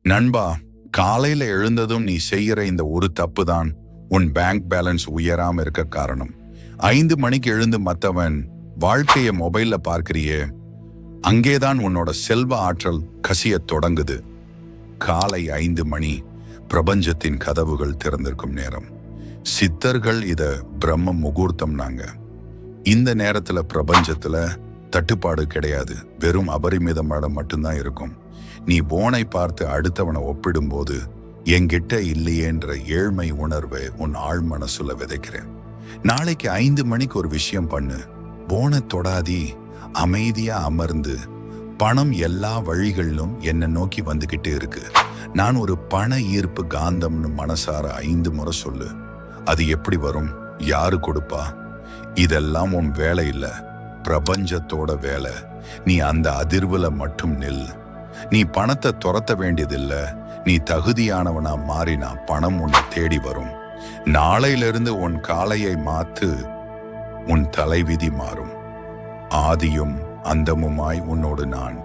நண்பா, காலையில எழுந்ததும் நீ செய்யற இந்த ஒரு தப்பு தான் உன் பேங்க் பேலன்ஸ் உயராம இருக்க காரணம். 5 மணிக்கு எழுந்து மத்தவன் வாழ்க்கைய மொபைல்ல பார்க்கிறியே, அங்கேதான் உன்னோட செல்வ ஆற்றல் கசிய தொடங்குது. காலை 5 மணி பிரபஞ்சத்தின் கதவுகள் திறந்திருக்கும் நேரம். சித்தர்கள் இத பிரம்ம முகூர்த்தம்னாங்க. இந்த நேரத்துல பிரபஞ்சத்துல தட்டுப்பாடு கிடையாது, வெறும் அபரிமிதமான மட்டும்தான் இருக்கும். நீ போனை பார்த்து அடுத்தவனை ஒப்பிடும்போது என்கிட்ட இல்லையேன்ற ஏழ்மை உணர்வை உன் ஆழ் மனசுல விதைக்கிறேன். நாளைக்கு 5 மணிக்கு ஒரு விஷயம் பண்ணு. போனை தொடாதி, அமைதியா அமர்ந்து, பணம் எல்லா வழிகளிலும் என்னை நோக்கி வந்துகிட்டே இருக்கு, நான் ஒரு பண ஈர்ப்பு காந்தம்னு மனசார 5 முறை சொல்லு. அது எப்படி வரும்? யாரு கொடுப்பா? இதெல்லாம் உன் வேலை இல்ல, பிரபஞ்சத்தோட வேலை. நீ அந்த அதிர்வுல மட்டும் நில். நீ பணத்தை துரத்த வேண்டியதில்ல, நீ தகுதியானவனா மாறினா பணம் உன்னை தேடி வரும். நாளையிலிருந்து உன் காலையை மாத்து, உன் தலைவிதி மாறும். ஆதியும் அந்தமுமாய் உன்னோடு நான்.